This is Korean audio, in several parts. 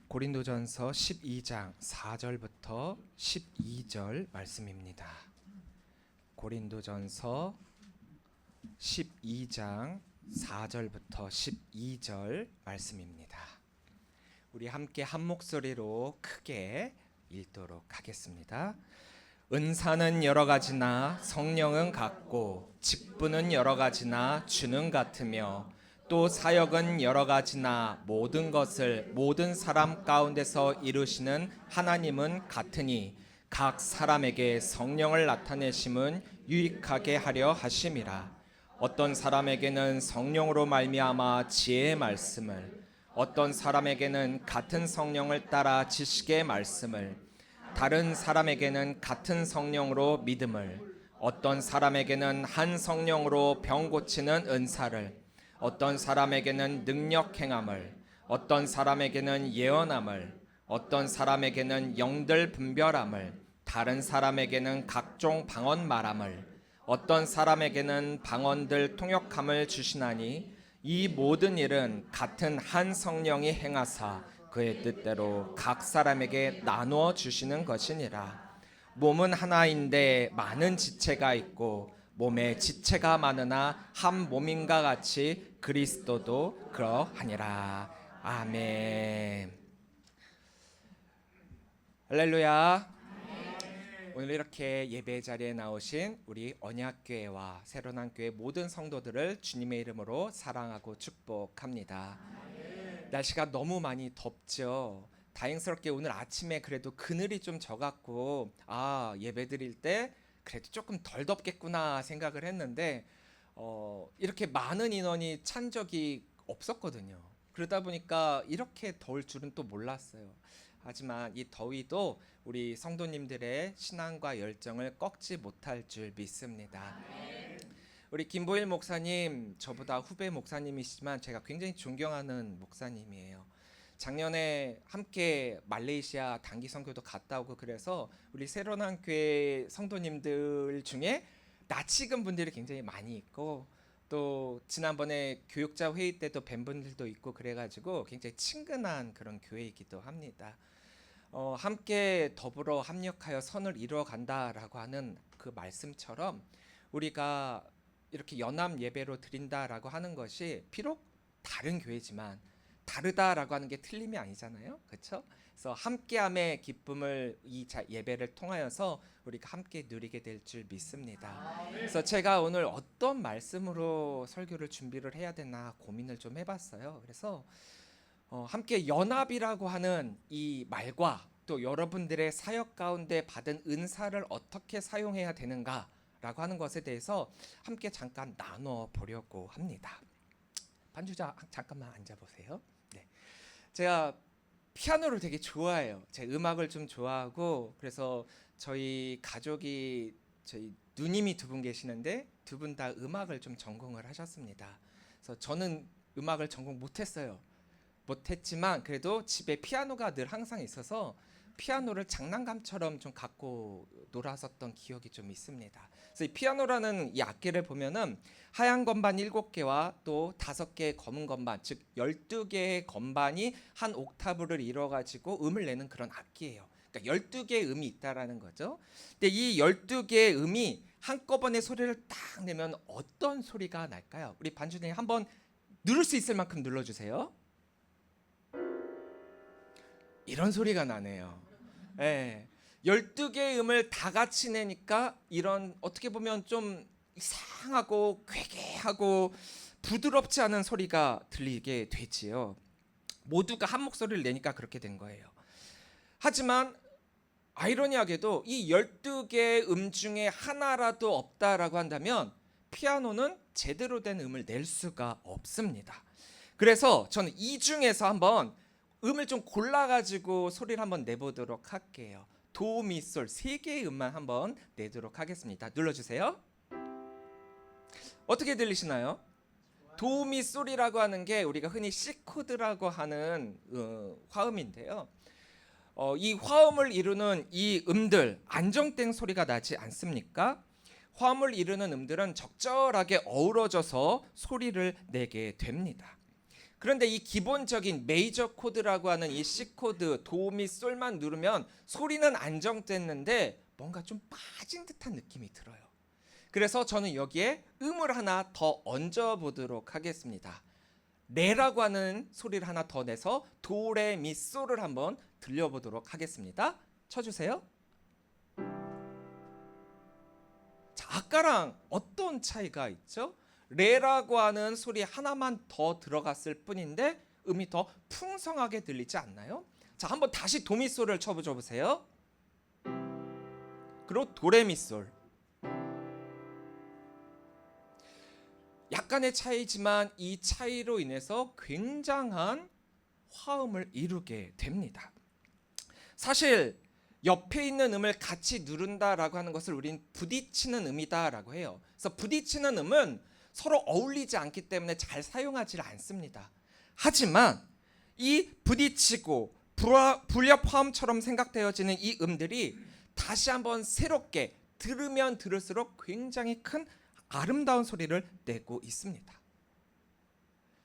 고린도전서 12장 4절부터 12절 말씀입니다. 고린도전서 12장 4절부터 12절 말씀입니다. 우리 함께 한 목소리로 크게 읽도록 하겠습니다. 은사는 여러 가지나 성령은 같고 직분은 여러 가지나 주는 같으며 또 사역은 여러 가지나 모든 것을 모든 사람 가운데서 이루시는 하나님은 같으니 각 사람에게 성령을 나타내심은 유익하게 하려 하심이라. 어떤 사람에게는 성령으로 말미암아 지혜의 말씀을, 어떤 사람에게는 같은 성령을 따라 지식의 말씀을, 다른 사람에게는 같은 성령으로 믿음을, 어떤 사람에게는 한 성령으로 병 고치는 은사를, 어떤 사람에게는 능력 행함을, 어떤 사람에게는 예언함을, 어떤 사람에게는 영들 분별함을, 다른 사람에게는 각종 방언 말함을, 어떤 사람에게는 방언들 통역함을 주시나니 이 모든 일은 같은 한 성령이 행하사 그의 뜻대로 각 사람에게 나누어 주시는 것이니라. 몸은 하나인데 많은 지체가 있고 몸에 지체가 많으나 한 몸인가 같이 그리스도도 그러하니라. 아멘. 할렐루야. 오늘 이렇게 예배 자리에 나오신 우리 언약교회와 새로난교회 모든 성도들을 주님의 이름으로 사랑하고 축복합니다. 날씨가 너무 많이 덥죠. 다행스럽게 오늘 아침에 그래도 그늘이 좀 져갖고 예배 드릴 때 그래도 조금 덜 덥겠구나 생각을 했는데 이렇게 많은 인원이 찬 적이 없었거든요. 그러다 보니까 이렇게 더울 줄은 또 몰랐어요. 하지만 이 더위도 우리 성도님들의 신앙과 열정을 꺾지 못할 줄 믿습니다. 우리 김보일 목사님, 저보다 후배 목사님이시지만 제가 굉장히 존경하는 목사님이에요. 작년에 함께 말레이시아 단기 선교도 갔다 오고 그래서 우리 새로난교회 성도님들 중에 낯익은 분들이 굉장히 많이 있고 또 지난번에 교육자 회의 때도 뵌 분들도 있고 그래가지고 굉장히 친근한 그런 교회이기도 합니다. 함께 더불어 합력하여 선을 이루어 간다라고 하는 그 말씀처럼 우리가 이렇게 연합 예배로 드린다라고 하는 것이 비록 다른 교회지만 다르다라고 하는 게 틀림이 아니잖아요. 그렇죠? 그래서 함께함의 기쁨을 이 예배를 통하여서 우리가 함께 누리게 될 줄 믿습니다. 그래서 제가 오늘 어떤 말씀으로 설교를 준비를 해야 되나 고민을 좀 해봤어요. 그래서 함께 연합이라고 하는 이 말과 또 여러분들의 사역 가운데 받은 은사를 어떻게 사용해야 되는가라고 하는 것에 대해서 함께 잠깐 나눠 보려고 합니다. 반주자 잠깐만 앉아보세요. 네. 제가 피아노를 되게 좋아해요. 제 음악을 좀 좋아하고 그래서 저희 가족이 저희 누님이 두 분 계시는데 두 분 다 음악을 좀 전공을 하셨습니다. 그래서 저는 음악을 전공 못했어요. 못했지만 그래도 집에 피아노가 늘 항상 있어서 피아노를 장난감처럼 좀 갖고 놀았었던 기억이 좀 있습니다. 그래서 이 피아노라는 이 악기를 보면은 하얀 건반 7개와 또 5개의 검은 건반, 즉 12개의 건반이 한 옥타브를 이루어 가지고 음을 내는 그런 악기예요. 그러니까 12개의 음이 있다라는 거죠. 근데 이 12개의 음이 한꺼번에 소리를 딱 내면 어떤 소리가 날까요? 우리 반주님 한번 누를 수 있을 만큼 눌러 주세요. 이런 소리가 나네요. 예. 12개의 음을 다 같이 내니까 이런 어떻게 보면 좀 이상하고 괴괴하고 부드럽지 않은 소리가 들리게 되지요. 모두가 한 목소리를 내니까 그렇게 된 거예요. 하지만 아이러니하게도 이 12개의 음 중에 하나라도 없다라고 한다면 피아노는 제대로 된 음을 낼 수가 없습니다. 그래서 저는 이 중에서 한번 음을 좀 골라가지고 소리를 한번 내보도록 할게요. 도, 미, 솔 3개의 음만 한번 내도록 하겠습니다. 눌러주세요. 어떻게 들리시나요? 도, 미, 솔이라고 하는 게 우리가 흔히 C 코드라고 하는 화음인데요. 이 화음을 이루는 이 음들 안정된 소리가 나지 않습니까? 화음을 이루는 음들은 적절하게 어우러져서 소리를 내게 됩니다. 그런데 이 기본적인 메이저 코드라고 하는 이 C 코드 도, 미, 솔만 누르면 소리는 안정됐는데 뭔가 좀 빠진 듯한 느낌이 들어요. 그래서 저는 여기에 음을 하나 더 얹어 보도록 하겠습니다. 레라고 하는 소리를 하나 더 내서 도, 레, 미, 솔을 한번 들려보도록 하겠습니다. 쳐주세요. 자, 아까랑 어떤 차이가 있죠? 레라고 하는 소리 하나만 더 들어갔을 뿐인데 음이 더 풍성하게 들리지 않나요? 자, 한번 다시 도미솔을 쳐줘 보세요. 그리고 도레미솔. 약간의 차이지만 이 차이로 인해서 굉장한 화음을 이루게 됩니다. 사실 옆에 있는 음을 같이 누른다라고 하는 것을 우린 부딪히는 음이다라고 해요. 그래서 부딪히는 음은 서로 어울리지 않기 때문에 잘 사용하지 않습니다. 하지만 이 부딪히고 불협 화음처럼 생각되어지는 이 음들이 다시 한번 새롭게 들으면 들을수록 굉장히 큰 아름다운 소리를 내고 있습니다.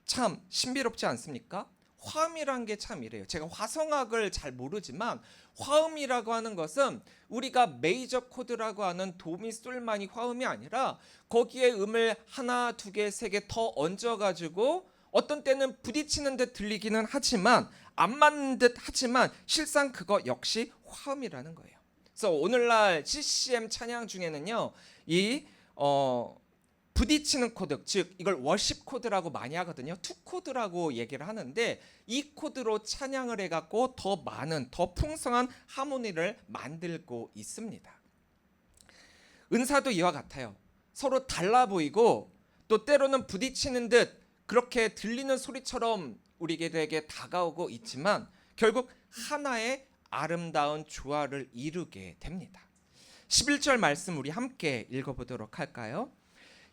참 신비롭지 않습니까? 화음이란 게 참 이래요. 제가 화성학을 잘 모르지만 화음이라고 하는 것은 우리가 메이저 코드라고 하는 도미솔만이 화음이 아니라 거기에 음을 하나, 두 개, 세 개 더 얹어가지고 어떤 때는 부딪히는 듯 들리기는 하지만 안 맞는 듯 하지만 실상 그거 역시 화음이라는 거예요. 그래서 오늘날 CCM 찬양 중에는요, 이 부딪히는 코드, 즉 이걸 워십 코드라고 많이 하거든요. 투 코드라고 얘기를 하는데 이 코드로 찬양을 해갖고 더 많은, 더 풍성한 하모니를 만들고 있습니다. 은사도 이와 같아요. 서로 달라 보이고 또 때로는 부딪히는 듯 그렇게 들리는 소리처럼 우리에게 다가오고 있지만 결국 하나의 아름다운 조화를 이루게 됩니다. 11절 말씀 우리 함께 읽어보도록 할까요?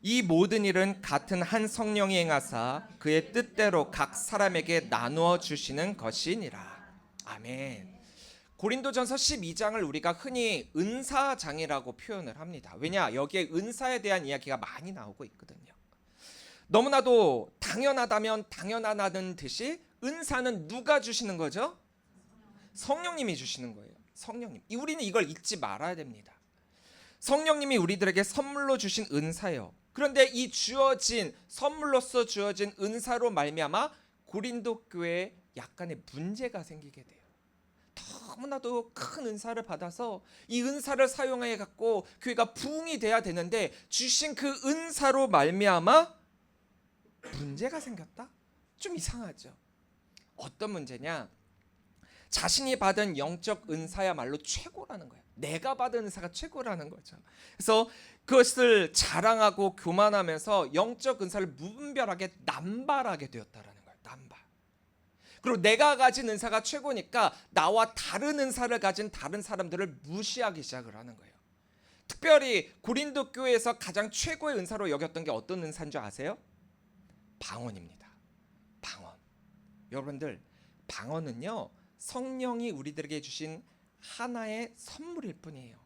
이 모든 일은 같은 한 성령이 행하사 그의 뜻대로 각 사람에게 나누어 주시는 것이니라. 아멘. 고린도전서 12장을 우리가 흔히 은사장이라고 표현을 합니다. 왜냐? 여기에 은사에 대한 이야기가 많이 나오고 있거든요. 너무나도 당연하다면 당연하다는 듯이 은사는 누가 주시는 거죠? 성령님이 주시는 거예요. 성령님. 우리는 이걸 잊지 말아야 됩니다. 성령님이 우리들에게 선물로 주신 은사예요. 그런데 이 주어진 선물로서 주어진 은사로 말미암아 고린도 교회에 약간의 문제가 생기게 돼요. 너무나도 큰 은사를 받아서 이 은사를 사용해 갖고 교회가 부흥이 돼야 되는데 주신 그 은사로 말미암아 문제가 생겼다? 좀 이상하죠. 어떤 문제냐? 자신이 받은 영적 은사야말로 최고라는 거예요. 내가 받은 은사가 최고라는 거죠. 그래서 그것을 자랑하고 교만하면서 영적 은사를 무분별하게 남발하게 되었다라는 거예요. 남발. 그리고 내가 가진 은사가 최고니까 나와 다른 은사를 가진 다른 사람들을 무시하기 시작을 하는 거예요. 특별히 고린도 교회에서 가장 최고의 은사로 여겼던 게 어떤 은사인 줄 아세요? 방언입니다. 방언. 여러분들, 방언은요, 성령이 우리들에게 주신 하나의 선물일 뿐이에요.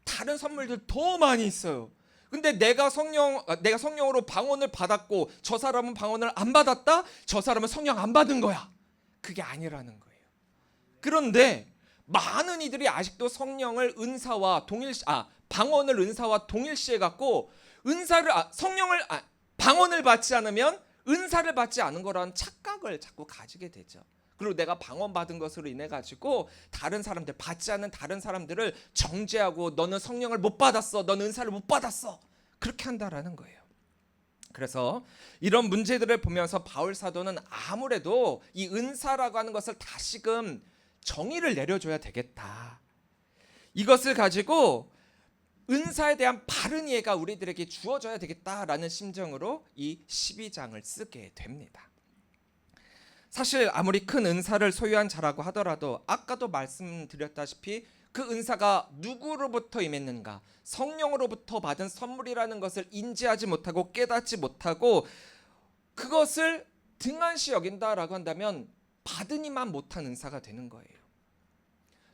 다른 선물들 더 많이 있어요. 근데 내가 성령으로 방언을 받았고 저 사람은 방언을 안 받았다? 저 사람은 성령 안 받은 거야. 그게 아니라는 거예요. 그런데 많은 이들이 아직도 성령을 방언을 은사와 동일시해 갖고 방언을 받지 않으면 은사를 받지 않은 거라는 착각을 자꾸 가지게 되죠. 그리고 내가 방언 받은 것으로 인해 가지고 다른 사람들, 받지 않은 다른 사람들을 정죄하고 너는 성령을 못 받았어, 너는 은사를 못 받았어, 그렇게 한다라는 거예요. 그래서 이런 문제들을 보면서 바울 사도는 아무래도 이 은사라고 하는 것을 다시금 정의를 내려줘야 되겠다. 이것을 가지고 은사에 대한 바른 이해가 우리들에게 주어져야 되겠다라는 심정으로 이 12장을 쓰게 됩니다. 사실 아무리 큰 은사를 소유한 자라고 하더라도 아까도 말씀드렸다시피 그 은사가 누구로부터 임했는가, 성령으로부터 받은 선물이라는 것을 인지하지 못하고 깨닫지 못하고 그것을 등한시 여긴다라고 한다면 받으니만 못한 은사가 되는 거예요.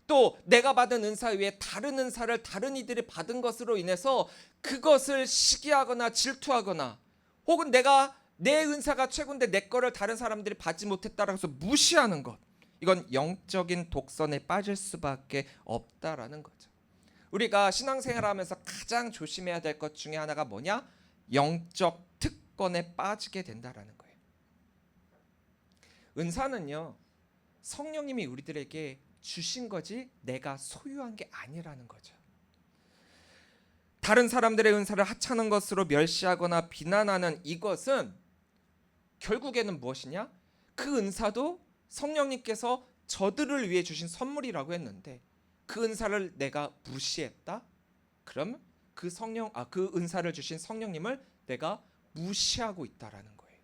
또 내가 받은 은사 외에 다른 은사를 다른 이들이 받은 것으로 인해서 그것을 시기하거나 질투하거나 혹은 내가 내 은사가 최고인데 내 거를 다른 사람들이 받지 못했다라고 해서 무시하는 것, 이건 영적인 독선에 빠질 수밖에 없다라는 거죠. 우리가 신앙생활하면서 가장 조심해야 될 것 중에 하나가 뭐냐? 영적 특권에 빠지게 된다라는 거예요. 은사는요, 성령님이 우리들에게 주신 거지 내가 소유한 게 아니라는 거죠. 다른 사람들의 은사를 하찮은 것으로 멸시하거나 비난하는 이것은 결국에는 무엇이냐? 그 은사도 성령님께서 저들을 위해 주신 선물이라고 했는데 그 은사를 내가 무시했다? 그럼 그 은사를 주신 성령님을 내가 무시하고 있다라는 거예요.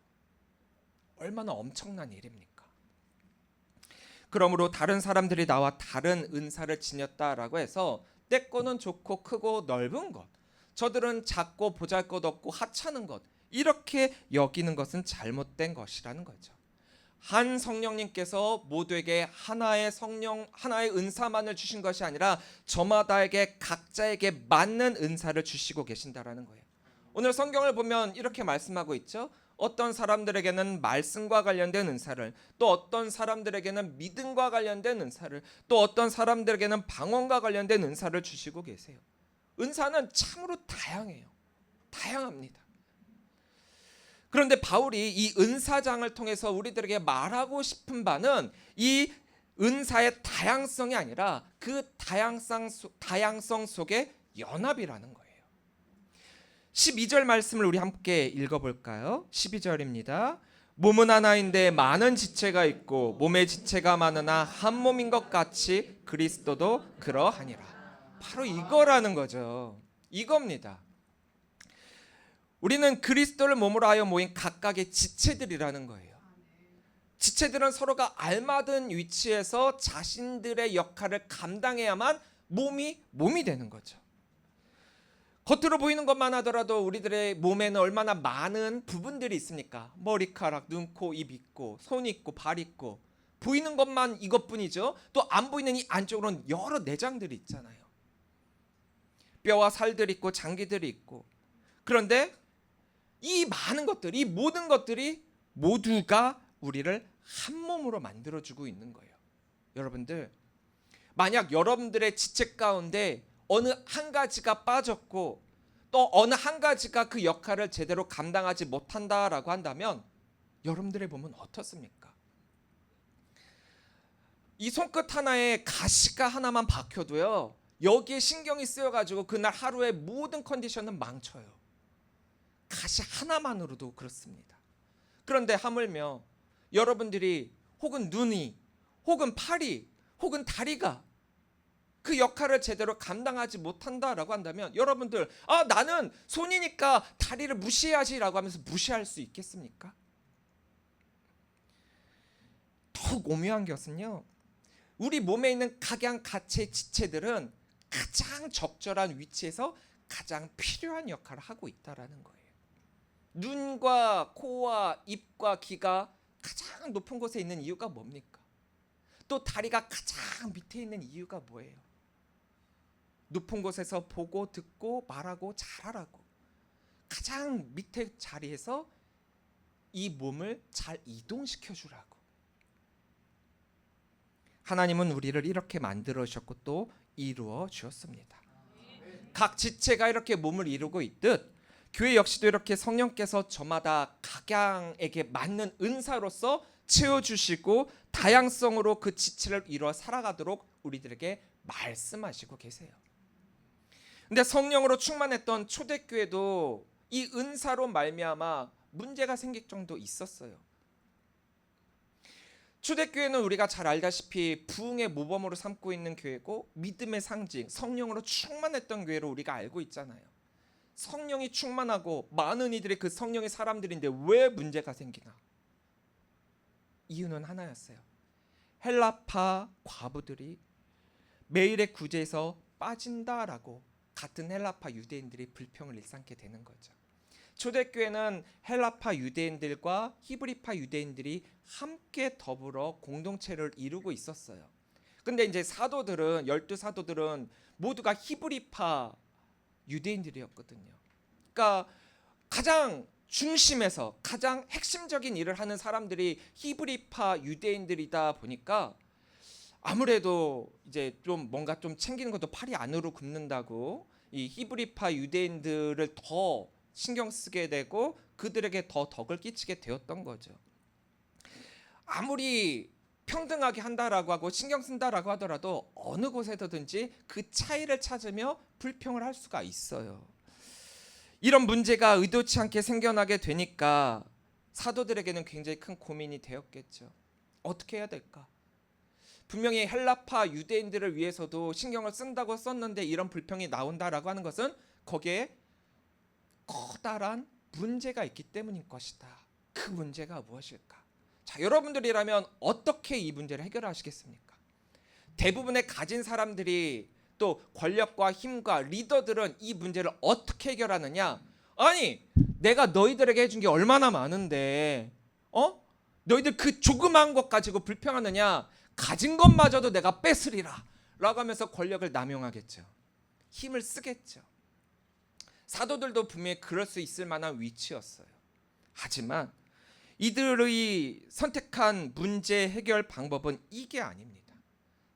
얼마나 엄청난 일입니까? 그러므로 다른 사람들이 나와 다른 은사를 지녔다라고 해서 내 거는 좋고 크고 넓은 것, 저들은 작고 보잘것없고 하찮은 것, 이렇게 여기는 것은 잘못된 것이라는 거죠. 한 성령님께서 모두에게 하나의 은사만을 주신 것이 아니라 저마다에게 각자에게 맞는 은사를 주시고 계신다라는 거예요. 오늘 성경을 보면 이렇게 말씀하고 있죠. 어떤 사람들에게는 말씀과 관련된 은사를, 또 어떤 사람들에게는 믿음과 관련된 은사를, 또 어떤 사람들에게는 방언과 관련된 은사를 주시고 계세요. 은사는 참으로 다양합니다. 그런데 바울이 이 은사장을 통해서 우리들에게 말하고 싶은 바는 이 은사의 다양성이 아니라 그 다양성 속의 연합이라는 거예요. 12절 말씀을 우리 함께 읽어볼까요? 12절입니다. 몸은 하나인데 많은 지체가 있고 몸의 지체가 많으나 한 몸인 것 같이 그리스도도 그러하니라. 바로 이거라는 거죠. 이겁니다. 우리는 그리스도를 몸으로 하여 모인 각각의 지체들이라는 거예요. 지체들은 서로가 알맞은 위치에서 자신들의 역할을 감당해야만 몸이 되는 거죠. 겉으로 보이는 것만 하더라도 우리들의 몸에는 얼마나 많은 부분들이 있습니까? 머리카락, 눈, 코, 입 있고 손 있고 발 있고, 보이는 것만 이것뿐이죠. 또 안 보이는 이 안쪽으로는 여러 내장들이 있잖아요. 뼈와 살들이 있고 장기들이 있고. 그런데 이 많은 것들, 이 모든 것들이 모두가 우리를 한 몸으로 만들어주고 있는 거예요. 여러분들, 만약 여러분들의 지체 가운데 어느 한 가지가 빠졌고 또 어느 한 가지가 그 역할을 제대로 감당하지 못한다라고 한다면 여러분들의 몸은 어떻습니까? 이 손끝 하나에 가시가 하나만 박혀도요, 여기에 신경이 쓰여가지고 그날 하루의 모든 컨디션은 망쳐요. 가시 하나만으로도 그렇습니다. 그런데 하물며 여러분들이 혹은 눈이 혹은 팔이 혹은 다리가 그 역할을 제대로 감당하지 못한다라고 한다면 여러분들, 나는 손이니까 다리를 무시해야지라고 하면서 무시할 수 있겠습니까? 더욱 오묘한 것은요, 우리 몸에 있는 각양각체 지체들은 가장 적절한 위치에서 가장 필요한 역할을 하고 있다라는 거예요. 눈과 코와 입과 귀가 가장 높은 곳에 있는 이유가 뭡니까? 또 다리가 가장 밑에 있는 이유가 뭐예요? 높은 곳에서 보고 듣고 말하고 잘하라고, 가장 밑에 자리에서 이 몸을 잘 이동시켜 주라고. 하나님은 우리를 이렇게 만들어 주셨고 또 이루어 주었습니다. 각 지체가 이렇게 몸을 이루고 있듯 교회 역시도 이렇게 성령께서 저마다 각양에게 맞는 은사로서 채워주시고 다양성으로 그 지체를 이루어 살아가도록 우리들에게 말씀하시고 계세요. 근데 성령으로 충만했던 초대교회도 이 은사로 말미암아 문제가 생길 정도 있었어요. 초대교회는 우리가 잘 알다시피 부흥의 모범으로 삼고 있는 교회고 믿음의 상징, 성령으로 충만했던 교회로 우리가 알고 있잖아요. 성령이 충만하고 많은 이들이 그 성령의 사람들인데 왜 문제가 생기나? 이유는 하나였어요. 헬라파 과부들이 매일의 구제에서 빠진다라고 같은 헬라파 유대인들이 불평을 일삼게 되는 거죠. 초대교회는 헬라파 유대인들과 히브리파 유대인들이 함께 더불어 공동체를 이루고 있었어요. 근데 이제 사도들은, 12사도들은 모두가 히브리파 유대인들이었거든요. 그러니까 가장 중심에서 가장 핵심적인 일을 하는 사람들이 히브리파 유대인들이다 보니까 아무래도 이제 좀 뭔가 좀 챙기는 것도 팔이 안으로 굽는다고 이 히브리파 유대인들을 더 신경 쓰게 되고 그들에게 더 덕을 끼치게 되었던 거죠. 아무리 평등하게 한다라고 하고 신경 쓴다라고 하더라도 어느 곳에서든지 그 차이를 찾으며 불평을 할 수가 있어요. 이런 문제가 의도치 않게 생겨나게 되니까 사도들에게는 굉장히 큰 고민이 되었겠죠. 어떻게 해야 될까? 분명히 헬라파 유대인들을 위해서도 신경을 쓴다고 썼는데 이런 불평이 나온다라고 하는 것은 거기에 커다란 문제가 있기 때문인 것이다. 그 문제가 무엇일까? 자, 여러분들이라면 어떻게 이 문제를 해결하시겠습니까? 대부분의 가진 사람들이 또 권력과 힘과 리더들은 이 문제를 어떻게 해결하느냐? 아니, 내가 너희들에게 해준 게 얼마나 많은데 너희들 그 조그만 것 가지고 불평하느냐? 가진 것마저도 내가 뺏으리라 라고 하면서 권력을 남용하겠죠. 힘을 쓰겠죠. 사도들도 분명히 그럴 수 있을 만한 위치였어요. 하지만 이들의 선택한 문제 해결 방법은 이게 아닙니다.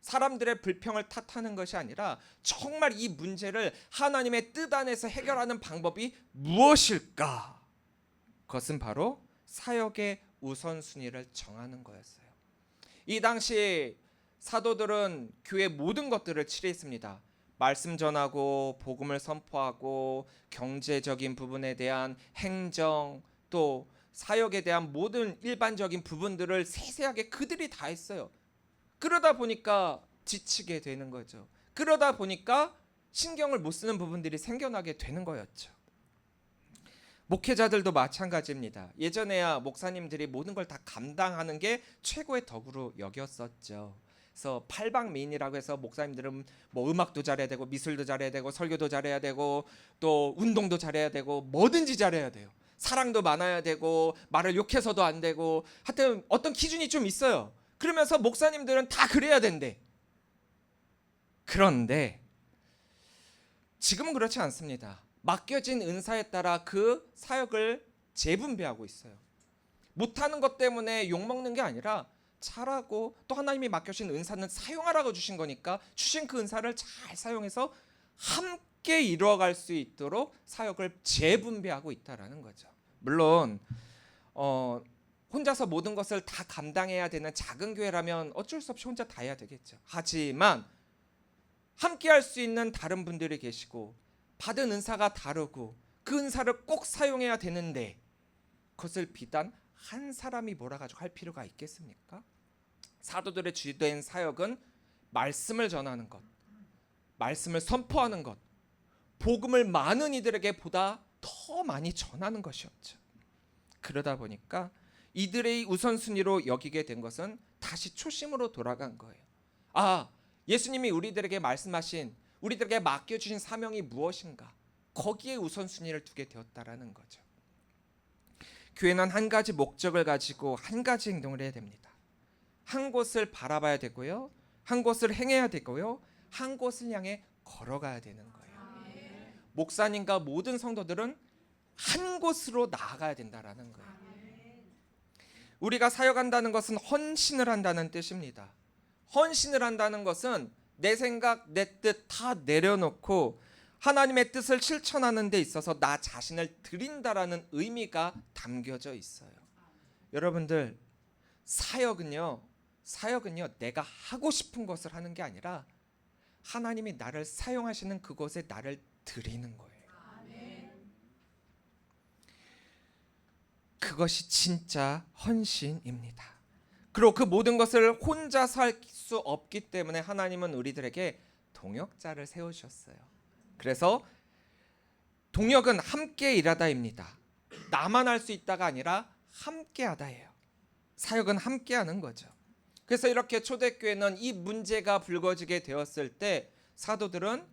사람들의 불평을 탓하는 것이 아니라 정말 이 문제를 하나님의 뜻 안에서 해결하는 방법이 무엇일까? 그것은 바로 사역의 우선순위를 정하는 거였어요. 이 당시 사도들은 교회 모든 것들을 치리했습니다. 말씀 전하고 복음을 선포하고 경제적인 부분에 대한 행정 또 사역에 대한 모든 일반적인 부분들을 세세하게 그들이 다 했어요. 그러다 보니까 지치게 되는 거죠. 그러다 보니까 신경을 못 쓰는 부분들이 생겨나게 되는 거였죠. 목회자들도 마찬가지입니다. 예전에야 목사님들이 모든 걸 다 감당하는 게 최고의 덕으로 여겼었죠. 그래서 팔방미인이라고 해서 목사님들은 뭐 음악도 잘해야 되고 미술도 잘해야 되고 설교도 잘해야 되고 또 운동도 잘해야 되고 뭐든지 잘해야 돼요. 사랑도 많아야 되고 말을 욕해서도 안 되고 하여튼 어떤 기준이 좀 있어요. 그러면서 목사님들은 다 그래야 된대. 그런데 지금은 그렇지 않습니다. 맡겨진 은사에 따라 그 사역을 재분배하고 있어요. 못하는 것 때문에 욕먹는 게 아니라 잘하고 또 하나님이 맡겨주신 은사는 사용하라고 주신 거니까 주신 그 은사를 잘 사용해서 함께 이루어갈 수 있도록 사역을 재분배하고 있다라는 거죠. 물론 혼자서 모든 것을 다 감당해야 되는 작은 교회라면 어쩔 수 없이 혼자 다 해야 되겠죠. 하지만 함께 할 수 있는 다른 분들이 계시고 받은 은사가 다르고 그 은사를 꼭 사용해야 되는데 그것을 비단 한 사람이 몰아가지고 할 필요가 있겠습니까? 사도들의 주된 사역은 말씀을 전하는 것, 말씀을 선포하는 것, 복음을 많은 이들에게 보다 더 많이 전하는 것이었죠. 그러다 보니까 이들의 우선순위로 여기게 된 것은 다시 초심으로 돌아간 거예요. 아, 예수님이 우리들에게 말씀하신 우리들에게 맡겨주신 사명이 무엇인가? 거기에 우선순위를 두게 되었다라는 거죠. 교회는 한 가지 목적을 가지고 한 가지 행동을 해야 됩니다. 한 곳을 바라봐야 되고요. 한 곳을 행해야 되고요. 한 곳을 향해 걸어가야 되는 거예요. 목사님과 모든 성도들은 한 곳으로 나아가야 된다라는 거예요. 우리가 사역한다는 것은 헌신을 한다는 뜻입니다. 헌신을 한다는 것은 내 생각, 내 뜻 다 내려놓고 하나님의 뜻을 실천하는 데 있어서 나 자신을 드린다라는 의미가 담겨져 있어요. 여러분들, 사역은요 내가 하고 싶은 것을 하는 게 아니라 하나님이 나를 사용하시는 그곳에 나를 드리는 거예요. 그것이 진짜 헌신입니다. 그리고 그 모든 것을 혼자서 할 수 없기 때문에 하나님은 우리들에게 동역자를 세우셨어요. 그래서 동역은 함께 일하다입니다. 나만 할 수 있다가 아니라 함께 하다예요. 사역은 함께 하는 거죠. 그래서 이렇게 초대교회는 이 문제가 불거지게 되었을 때 사도들은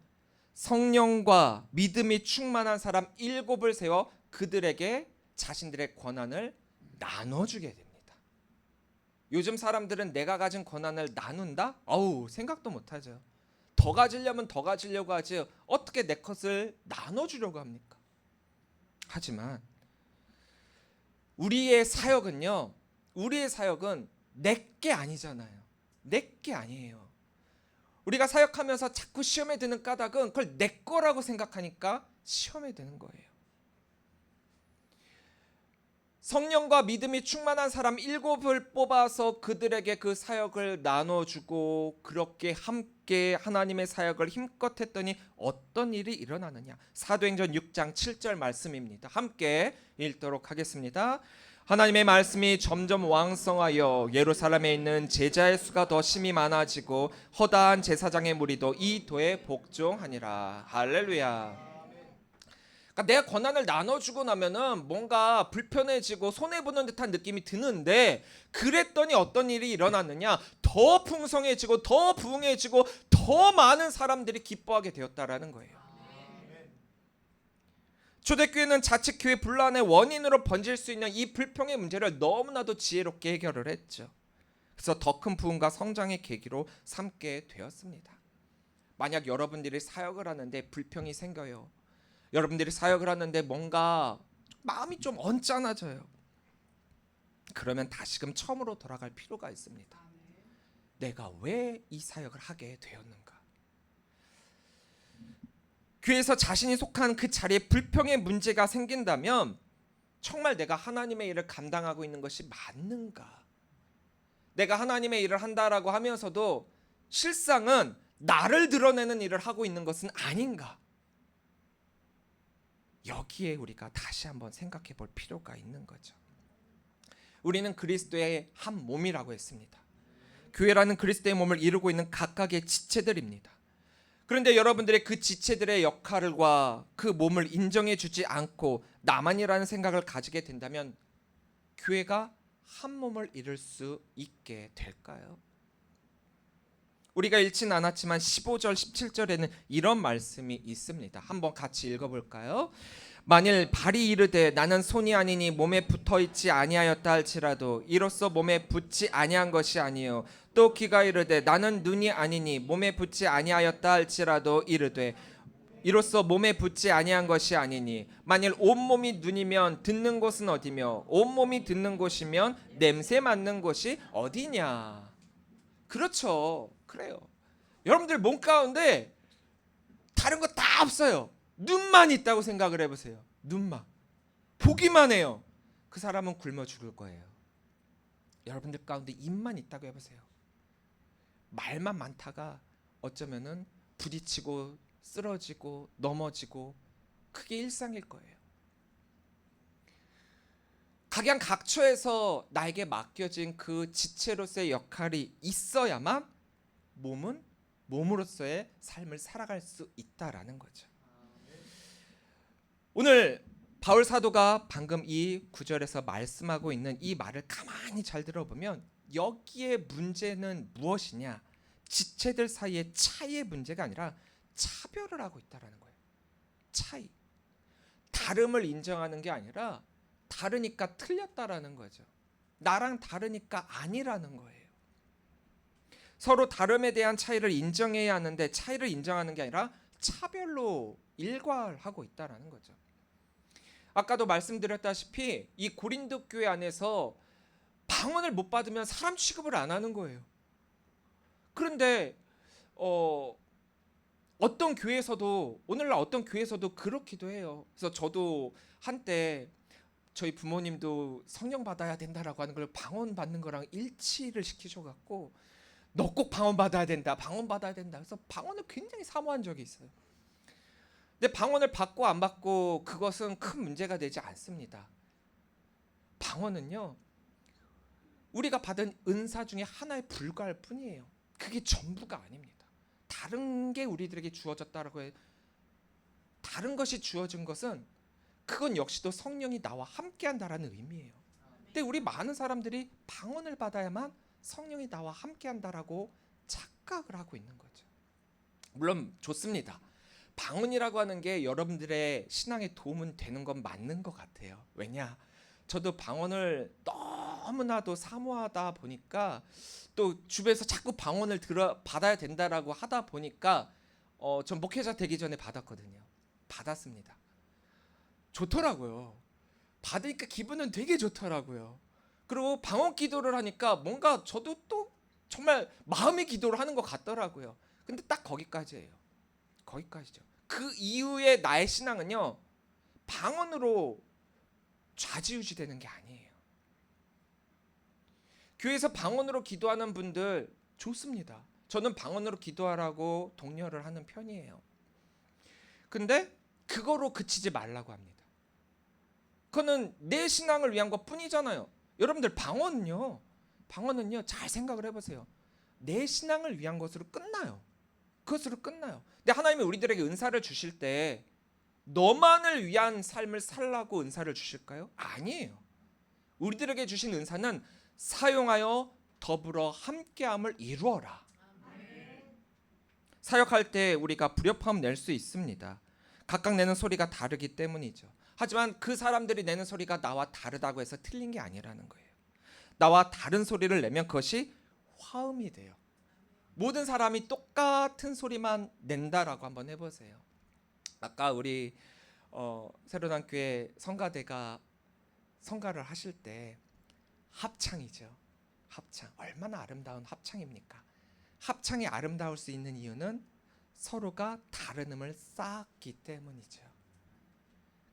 성령과 믿음이 충만한 사람 7을 세워 그들에게 자신들의 권한을 나눠주게 됩니다. 요즘 사람들은 내가 가진 권한을 나눈다? 생각도 못하죠. 더 가지려면 더 가지려고 하지 어떻게 내 것을 나눠주려고 합니까? 하지만 우리의 사역은요, 우리의 사역은 내게 아니잖아요. 내게 아니에요. 우리가 사역하면서 자꾸 시험에 드는 까닭은 그걸 내 거라고 생각하니까 시험에 드는 거예요. 성령과 믿음이 충만한 사람 7을 뽑아서 그들에게 그 사역을 나눠주고 그렇게 함께 하나님의 사역을 힘껏 했더니 어떤 일이 일어나느냐. 사도행전 6장 7절 말씀입니다. 함께 읽도록 하겠습니다. 하나님의 말씀이 점점 왕성하여 예루살렘에 있는 제자의 수가 더 심히 많아지고 허다한 제사장의 무리도 이 도에 복종하니라. 할렐루야. 그러니까 내가 권한을 나눠주고 나면은 뭔가 불편해지고 손해보는 듯한 느낌이 드는데, 그랬더니 어떤 일이 일어났느냐. 더 풍성해지고 더 부흥해지고 더 많은 사람들이 기뻐하게 되었다라는 거예요. 초대교회는 자칫 교회 분란의 원인으로 번질 수 있는 이 불평의 문제를 너무나도 지혜롭게 해결을 했죠. 그래서 더 큰 부흥과 성장의 계기로 삼게 되었습니다. 만약 여러분들이 사역을 하는데 불평이 생겨요. 여러분들이 사역을 하는데 뭔가 마음이 좀 언짢아져요. 그러면 다시금 처음으로 돌아갈 필요가 있습니다. 내가 왜 이 사역을 하게 되었는가? 교회에서 자신이 속한 그 자리에 불평의 문제가 생긴다면 정말 내가 하나님의 일을 감당하고 있는 것이 맞는가? 내가 하나님의 일을 한다라고 하면서도 실상은 나를 드러내는 일을 하고 있는 것은 아닌가? 여기에 우리가 다시 한번 생각해 볼 필요가 있는 거죠. 우리는 그리스도의 한 몸이라고 했습니다. 교회라는 그리스도의 몸을 이루고 있는 각각의 지체들입니다. 그런데 여러분들의 그 지체들의 역할과 그 몸을 인정해 주지 않고 나만이라는 생각을 가지게 된다면 교회가 한 몸을 이룰 수 있게 될까요? 우리가 읽진 않았지만 15절 17절에는 이런 말씀이 있습니다. 한번 같이 읽어볼까요? 만일 발이 이르되 나는 손이 아니니 몸에 붙어있지 아니하였다 할지라도 이로써 몸에 붙지 아니한 것이 아니요 또 귀가 이르되 나는 눈이 아니니 몸에 붙지 아니하였다 할지라도 이르되 이로써 몸에 붙지 아니한 것이 아니니 만일 온몸이 눈이면 듣는 곳은 어디며 온몸이 듣는 곳이면 냄새 맡는 곳이 어디냐. 그렇죠. 그래요. 여러분들 몸 가운데 다른 거 다 없어요. 눈만 있다고 생각을 해보세요. 눈만. 보기만 해요. 그 사람은 굶어 죽을 거예요. 여러분들 가운데 입만 있다고 해보세요. 말만 많다가 어쩌면은 부딪히고 쓰러지고 넘어지고 그게 일상일 거예요. 각양각처에서 나에게 맡겨진 그 지체로서의 역할이 있어야만 몸은 몸으로서의 삶을 살아갈 수 있다라는 거죠. 오늘 바울 사도가 방금 이 구절에서 말씀하고 있는 이 말을 가만히 잘 들어보면 여기에 문제는 무엇이냐? 지체들 사이의 차이의 문제가 아니라 차별을 하고 있다라는 거예요. 차이. 다름을 인정하는 게 아니라 다르니까 틀렸다라는 거죠. 나랑 다르니까 아니라는 거예요. 서로 다름에 대한 차이를 인정해야 하는데 차이를 인정하는 게 아니라 차별로 일괄하고 있다라는 거죠. 아까도 말씀드렸다시피 이 고린도 교회 안에서 방언을 못 받으면 사람 취급을 안 하는 거예요. 그런데 어떤 교회에서도 오늘날 어떤 교회에서도 그렇기도 해요. 그래서 저도 한때 저희 부모님도 성령 받아야 된다라고 하는 걸 방언 받는 거랑 일치를 시키셔갖고 너 꼭 방언 받아야 된다, 방언 받아야 된다. 그래서 방언을 굉장히 사모한 적이 있어요. 근데 방언을 받고 안 받고 그것은 큰 문제가 되지 않습니다. 방언은요, 우리가 받은 은사 중에 하나에 불과할 뿐이에요. 그게 전부가 아닙니다. 다른 게 우리들에게 주어졌다라고 해. 다른 것이 주어진 것은 그건 역시도 성령이 나와 함께한다라는 의미예요. 근데 우리 많은 사람들이 방언을 받아야만 성령이 나와 함께한다라고 착각을 하고 있는 거죠. 물론 좋습니다. 방언이라고 하는 게 여러분들의 신앙에 도움은 되는 건 맞는 것 같아요. 왜냐? 저도 방언을 너무나도 사모하다 보니까 또 주변에서 자꾸 방언을 받아야 된다라고 하다 보니까 전 목회자 되기 전에 받았거든요. 받았습니다. 좋더라고요. 받으니까 기분은 되게 좋더라고요. 그리고 방언 기도를 하니까 뭔가 저도 또 정말 마음의 기도를 하는 것 같더라고요. 근데 딱 거기까지예요. 거기까지죠. 그 이후에 나의 신앙은요, 방언으로 좌지우지 되는 게 아니에요. 교회에서 방언으로 기도하는 분들 좋습니다. 저는 방언으로 기도하라고 독려를 하는 편이에요. 근데 그거로 그치지 말라고 합니다. 그거는 내 신앙을 위한 것 뿐이잖아요. 여러분들 방언은요 잘 생각을 해보세요. 내 신앙을 위한 것으로 끝나요. 그것으로 끝나요. 근데 하나님이 우리들에게 은사를 주실 때 너만을 위한 삶을 살라고 은사를 주실까요? 아니에요. 우리들에게 주신 은사는 사용하여 더불어 함께함을 이루어라. 사역할 때 우리가 불협화음 낼 수 있습니다. 각각 내는 소리가 다르기 때문이죠. 하지만 그 사람들이 내는 소리가 나와 다르다고 해서 틀린 게 아니라는 거예요. 나와 다른 소리를 내면 그것이 화음이 돼요. 모든 사람이 똑같은 소리만 낸다라고 한번 해보세요. 아까 우리 새로난 교회 성가대가 성가를 하실 때 합창이죠. 합창. 얼마나 아름다운 합창입니까? 합창이 아름다울 수 있는 이유는 서로가 다른 음을 쌓았기 때문이죠.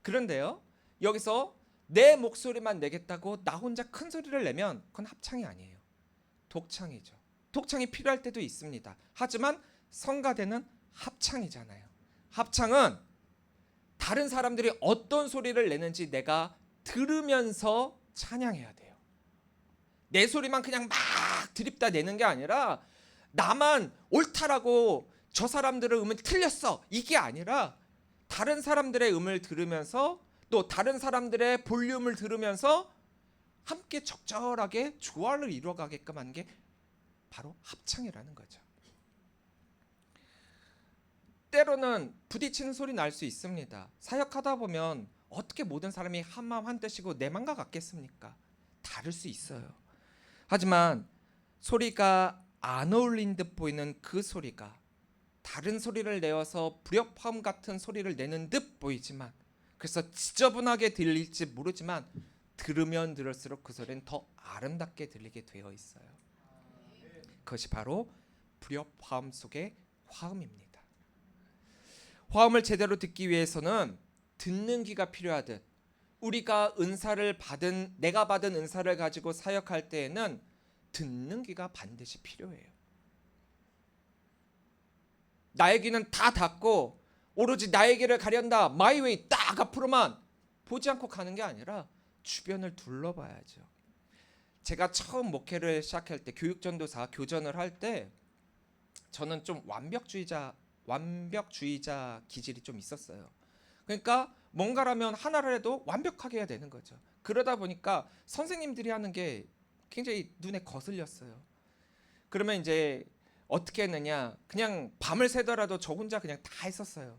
그런데요, 여기서 내 목소리만 내겠다고 나 혼자 큰 소리를 내면 그건 합창이 아니에요. 독창이죠. 독창이 필요할 때도 있습니다. 하지만 성가대는 합창이잖아요. 합창은 다른 사람들이 어떤 소리를 내는지 내가 들으면서 찬양해야 돼요. 내 소리만 그냥 막 드립다 내는 게 아니라 나만 옳다라고 저 사람들의 음은 틀렸어 이게 아니라 다른 사람들의 음을 들으면서 또 다른 사람들의 볼륨을 들으면서 함께 적절하게 조화를 이루어가게끔 하는 게 바로 합창이라는 거죠. 때로는 부딪히는 소리 날 수 있습니다. 사역하다 보면 어떻게 모든 사람이 한마음 한뜻이고 내 맘과 같겠습니까? 다를 수 있어요. 하지만 소리가 안 어울린 듯 보이는 그 소리가 다른 소리를 내어서 불협화음 같은 소리를 내는 듯 보이지만, 그래서 지저분하게 들릴지 모르지만 들으면 들을수록 그 소리는 더 아름답게 들리게 되어 있어요. 그것이 바로 불협화음 속의 화음입니다. 화음을 제대로 듣기 위해서는 듣는 귀가 필요하듯 우리가 내가 받은 은사를 가지고 사역할 때에는 듣는 귀가 반드시 필요해요. 나의 귀는 다 닫고 오로지 나의 길을 가련다 마이 웨이 딱 앞으로만 보지 않고 가는 게 아니라 주변을 둘러봐야죠. 제가 처음 목회를 시작할 때 교육전도사 교전을 할 때 저는 좀 완벽주의자 기질이 좀 있었어요. 그러니까 뭔가라면 하나를 해도 완벽하게 해야 되는 거죠. 그러다 보니까 선생님들이 하는 게 굉장히 눈에 거슬렸어요. 그러면 이제 어떻게 했느냐, 그냥 밤을 새더라도 저 혼자 그냥 다 했었어요.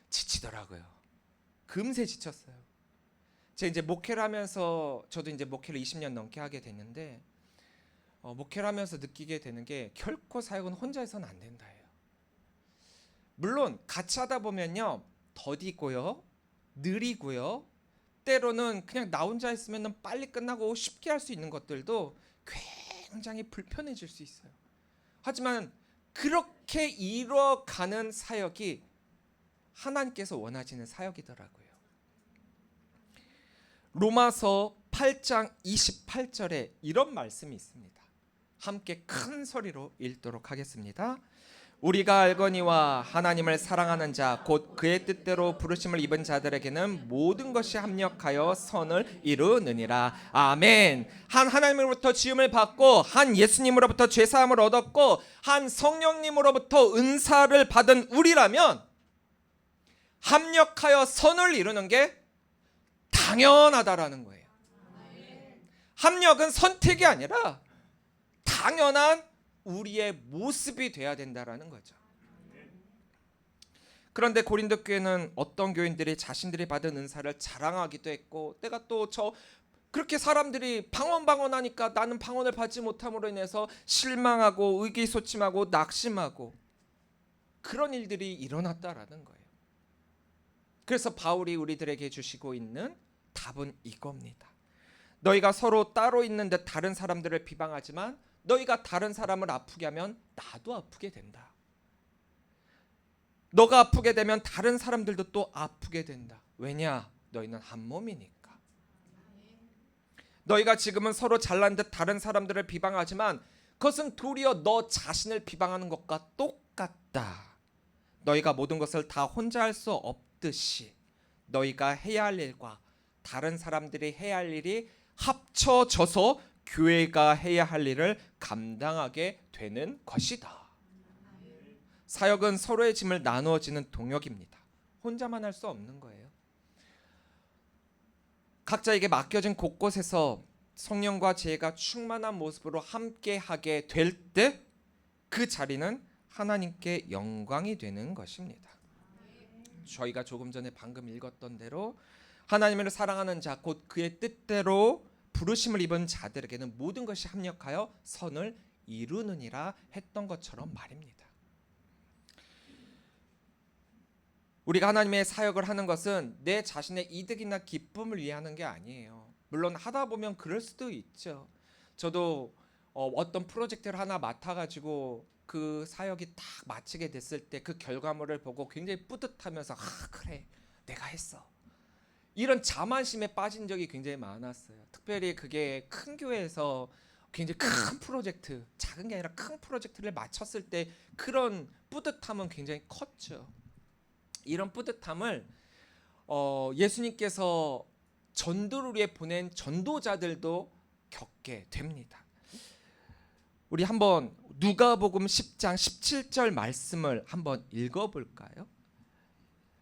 지치더라고요. 금세 지쳤어요. 제가 이제 목회를 하면서 저도 이제 목회를 20년 넘게 하게 됐는데 목회를 하면서 느끼게 되는 게 결코 사역은 혼자 해서는 안 된다예요. 물론 같이 하다 보면요 더디고요, 느리고요, 때로는 그냥 나 혼자 했으면 빨리 끝나고 쉽게 할 수 있는 것들도 굉장히 불편해질 수 있어요. 하지만 그렇게 이뤄가는 사역이 하나님께서 원하시는 사역이더라고요. 로마서 8장 28절에 이런 말씀이 있습니다. 함께 큰 소리로 읽도록 하겠습니다. 우리가 알거니와 하나님을 사랑하는 자 곧 그의 뜻대로 부르심을 입은 자들에게는 모든 것이 합력하여 선을 이루느니라. 아멘. 한 하나님으로부터 지음을 받고 한 예수님으로부터 죄사함을 얻었고 한 성령님으로부터 은사를 받은 우리라면 합력하여 선을 이루는 게 당연하다라는 거예요. 합력은 선택이 아니라 당연한 우리의 모습이 돼야 된다라는 거죠. 그런데 고린도 교회는 어떤 교인들이 자신들이 받은 은사를 자랑하기도 했고, 내가 또 그렇게 사람들이 방언하니까 나는 방언을 받지 못함으로 인해서 실망하고 의기소침하고 낙심하고 그런 일들이 일어났다라는 거예요. 그래서 바울이 우리들에게 주시고 있는 답은 이겁니다. 너희가 서로 따로 있는 듯 다른 사람들을 비방하지만 너희가 다른 사람을 아프게 하면 나도 아프게 된다. 너가 아프게 되면 다른 사람들도 또 아프게 된다. 왜냐? 너희는 한 몸이니까. 너희가 지금은 서로 잘난 듯 다른 사람들을 비방하지만 그것은 도리어 너 자신을 비방하는 것과 똑같다. 너희가 모든 것을 다 혼자 할 수 없듯이 너희가 해야 할 일과 다른 사람들이 해야 할 일이 합쳐져서 교회가 해야 할 일을 감당하게 되는 것이다. 사역은 서로의 짐을 나누어지는 동역입니다. 혼자만 할 수 없는 거예요. 각자에게 맡겨진 곳곳에서 성령과 지혜가 충만한 모습으로 함께하게 될 때 그 자리는 하나님께 영광이 되는 것입니다. 저희가 조금 전에 방금 읽었던 대로 하나님을 사랑하는 자 곧 그의 뜻대로 부르심을 입은 자들에게는 모든 것이 합력하여 선을 이루느니라 했던 것처럼 말입니다. 우리가 하나님의 사역을 하는 것은 내 자신의 이득이나 기쁨을 위해 하는 게 아니에요. 물론 하다 보면 그럴 수도 있죠. 저도 어떤 프로젝트를 하나 맡아가지고 그 사역이 딱 마치게 됐을 때 그 결과물을 보고 굉장히 뿌듯하면서 그래 내가 했어, 이런 자만심에 빠진 적이 굉장히 많았어요. 특별히 그게 큰 교회에서 굉장히 큰 프로젝트, 작은 게 아니라 큰 프로젝트를 마쳤을 때 그런 뿌듯함은 굉장히 컸죠. 이런 뿌듯함을 예수님께서 전도를 위해 보낸 전도자들도 겪게 됩니다. 우리 한번 누가복음 10장 17절 말씀을 한번 읽어볼까요?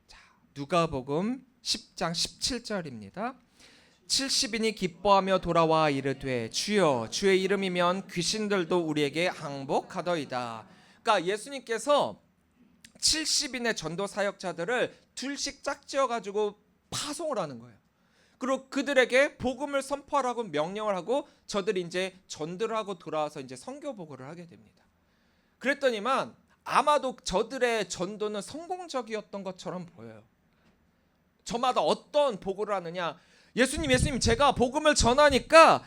자, 누가복음 10장 17절입니다. 70인이 기뻐하며 돌아와 이르되 주여 주의 이름이면 귀신들도 우리에게 항복하더이다. 그러니까 예수님께서 70인의 전도 사역자들을 둘씩 짝지어 가지고 파송을 하는 거예요. 그리고 그들에게 복음을 선포하라고 명령을 하고 저들이 이제 전도를 하고 돌아와서 이제 선교 보고를 하게 됩니다. 그랬더니만 아마도 저들의 전도는 성공적이었던 것처럼 보여요. 저마다 어떤 보고를 하느냐, 예수님 제가 복음을 전하니까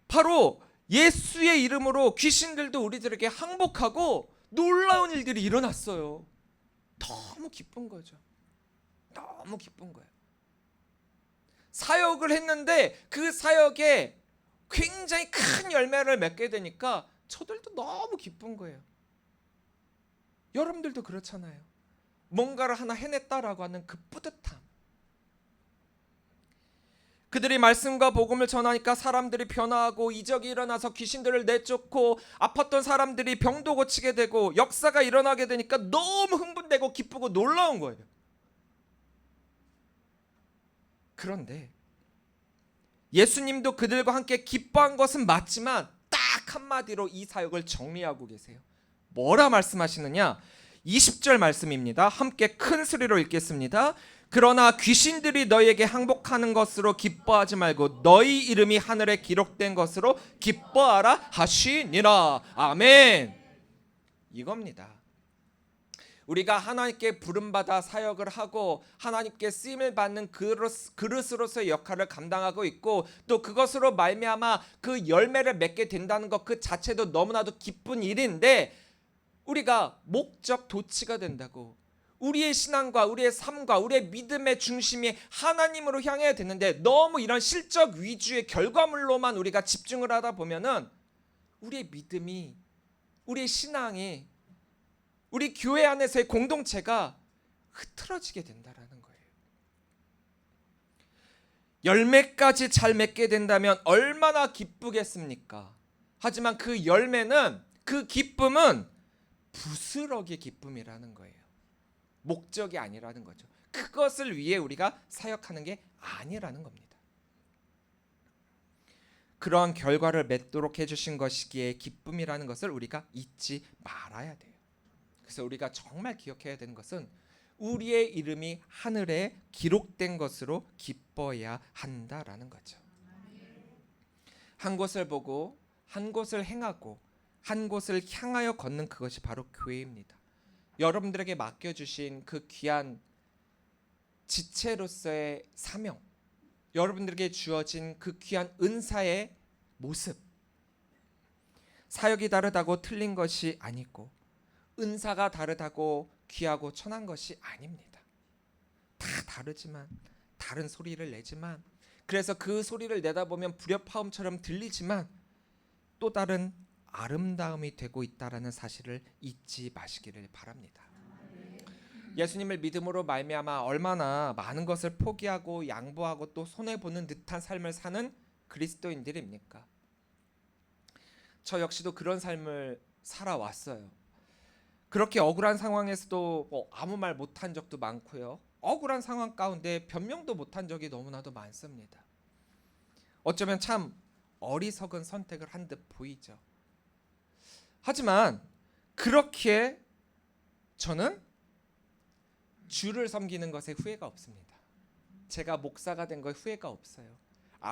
바로 예수의 이름으로 귀신들도 우리들에게 항복하고 놀라운 일들이 일어났어요. 너무 기쁜 거죠. 너무 기쁜 거예요. 사역을 했는데 그 사역에 굉장히 큰 열매를 맺게 되니까 저들도 너무 기쁜 거예요. 여러분들도 그렇잖아요. 뭔가를 하나 해냈다라고 하는 그 뿌듯함. 그들이 말씀과 복음을 전하니까 사람들이 변화하고 이적이 일어나서 귀신들을 내쫓고 아팠던 사람들이 병도 고치게 되고 역사가 일어나게 되니까 너무 흥분되고 기쁘고 놀라운 거예요. 그런데 예수님도 그들과 함께 기뻐한 것은 맞지만 딱 한마디로 이 사역을 정리하고 계세요. 뭐라 말씀하시느냐? 20절 말씀입니다. 함께 큰 소리로 읽겠습니다. 그러나 귀신들이 너희에게 항복하는 것으로 기뻐하지 말고 너희 이름이 하늘에 기록된 것으로 기뻐하라 하시니라. 아멘. 이겁니다. 우리가 하나님께 부름받아 사역을 하고 하나님께 쓰임을 받는 그릇으로서의 역할을 감당하고 있고 또 그것으로 말미암아 그 열매를 맺게 된다는 것 그 자체도 너무나도 기쁜 일인데, 우리가 목적 도취가 된다고 우리의 신앙과 우리의 삶과 우리의 믿음의 중심이 하나님으로 향해야 되는데 너무 이런 실적 위주의 결과물로만 우리가 집중을 하다 보면은 우리의 믿음이, 우리의 신앙이, 우리 교회 안에서의 공동체가 흐트러지게 된다라는 거예요. 열매까지 잘 맺게 된다면 얼마나 기쁘겠습니까? 하지만 그 열매는, 그 기쁨은 부스러기 기쁨이라는 거예요. 목적이 아니라는 거죠. 그것을 위해 우리가 사역하는 게 아니라는 겁니다. 그러한 결과를 맺도록 해주신 것이기에 기쁨이라는 것을 우리가 잊지 말아야 돼요. 그래서 우리가 정말 기억해야 되는 것은 우리의 이름이 하늘에 기록된 것으로 기뻐해야 한다라는 거죠. 한 곳을 보고 한 곳을 행하고 한 곳을 향하여 걷는 그것이 바로 교회입니다. 여러분들에게 맡겨주신 그 귀한 지체로서의 사명, 여러분들에게 주어진 그 귀한 은사의 모습, 사역이 다르다고 틀린 것이 아니고 은사가 다르다고 귀하고 천한 것이 아닙니다. 다 다르지만 다른 소리를 내지만, 그래서 그 소리를 내다 보면 불협화음처럼 들리지만 또 다른 아름다움이 되고 있다라는 사실을 잊지 마시기를 바랍니다. 예수님을 믿음으로 말미암아 얼마나 많은 것을 포기하고 양보하고 또 손해보는 듯한 삶을 사는 그리스도인들입니까? 저 역시도 그런 삶을 살아왔어요. 그렇게 억울한 상황에서도 아무 말 못한 적도 많고요. 억울한 상황 가운데 변명도 못한 적이 너무나도 많습니다. 어쩌면 참 어리석은 선택을 한 듯 보이죠. 하지만 그렇기에 저는 주를 섬기는 것에 후회가 없습니다. 제가 목사가 된 거에 후회가 없어요.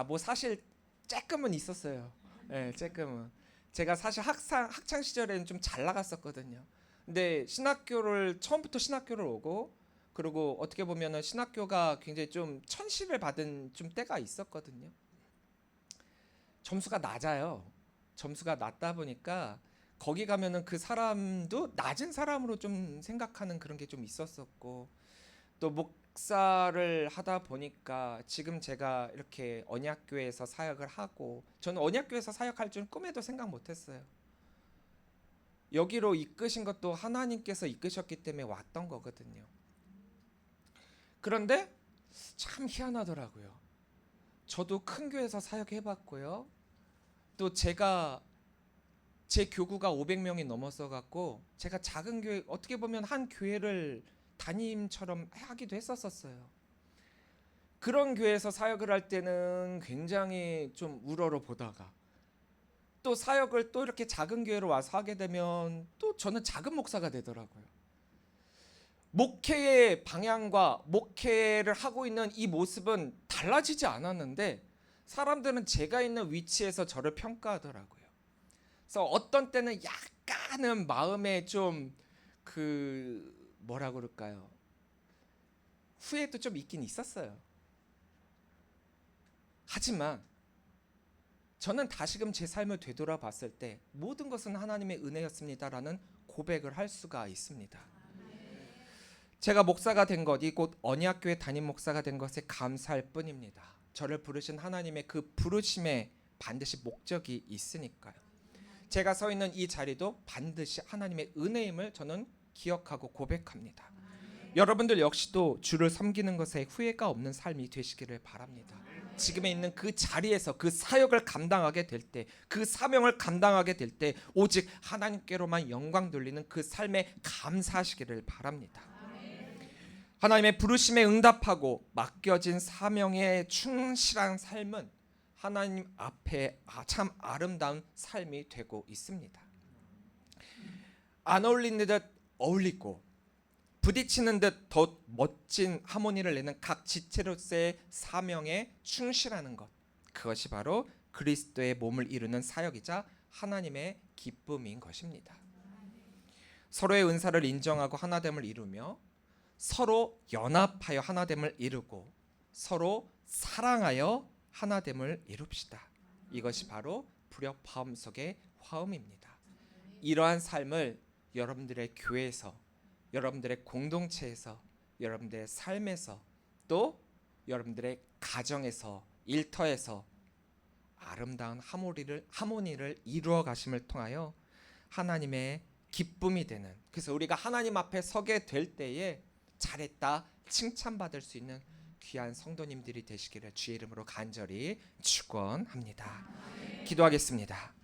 뭐 사실 조금은 있었어요. 네, 조금은. 제가 사실 학창 시절에는 좀 잘 나갔었거든요. 근데 처음부터 신학교를 오고, 그리고 어떻게 보면은 신학교가 굉장히 좀 천시를 받은 좀 때가 있었거든요. 점수가 낮아요. 점수가 낮다 보니까 거기 가면은 그 사람도 낮은 사람으로 좀 생각하는 그런 게 좀 있었었고, 또 목사를 하다 보니까 지금 제가 이렇게 언약교회에서 사역을 하고, 저는 언약교회에서 사역할 줄 꿈에도 생각 못했어요. 여기로 이끄신 것도 하나님께서 이끄셨기 때문에 왔던 거거든요. 그런데 참 희한하더라고요. 저도 큰 교회에서 사역해봤고요. 또 제가 제 교구가 500명이 넘었어 갖고 제가 작은 교회, 어떻게 보면 한 교회를 담임처럼 하기도 했었어요. 그런 교회에서 사역을 할 때는 굉장히 좀 우러러 보다가, 또 사역을 또 이렇게 작은 교회로 와서 하게 되면 또 저는 작은 목사가 되더라고요. 목회의 방향과 목회를 하고 있는 이 모습은 달라지지 않았는데 사람들은 제가 있는 위치에서 저를 평가하더라고요. 그래서 어떤 때는 약간은 마음에 좀 뭐라 그럴까요? 후회도 좀 있긴 있었어요. 하지만 저는 다시금 제 삶을 되돌아봤을 때 모든 것은 하나님의 은혜였습니다라는 고백을 할 수가 있습니다. 제가 목사가 된 것이 곧 언약교회 담임 목사가 된 것에 감사할 뿐입니다. 저를 부르신 하나님의 그 부르심에 반드시 목적이 있으니까요. 제가 서 있는 이 자리도 반드시 하나님의 은혜임을 저는 기억하고 고백합니다. 여러분들 역시도 주를 섬기는 것에 후회가 없는 삶이 되시기를 바랍니다. 지금에 있는 그 자리에서 그 사역을 감당하게 될 때, 그 사명을 감당하게 될 때 오직 하나님께로만 영광 돌리는 그 삶에 감사하시기를 바랍니다. 하나님의 부르심에 응답하고 맡겨진 사명에 충실한 삶은 하나님 앞에 참 아름다운 삶이 되고 있습니다. 안 어울리는 듯 어울리고 부딪히는 듯 더 멋진 하모니를 내는 각 지체로서의 사명에 충실하는 것, 그것이 바로 그리스도의 몸을 이루는 사역이자 하나님의 기쁨인 것입니다. 서로의 은사를 인정하고 하나됨을 이루며 서로 연합하여 하나됨을 이루고 서로 사랑하여 하나됨을 이룹시다. 이것이 바로 불협화음 속의 화음입니다. 이러한 삶을 여러분들의 교회에서, 여러분들의 공동체에서, 여러분들의 삶에서, 또 여러분들의 가정에서, 일터에서 아름다운 하모니를 이루어 가심을 통하여 하나님의 기쁨이 되는, 그래서 우리가 하나님 앞에 서게 될 때에 잘했다 칭찬받을 수 있는 귀한 성도님들이 되시기를 주의 이름으로 간절히 축원합니다. 기도하겠습니다.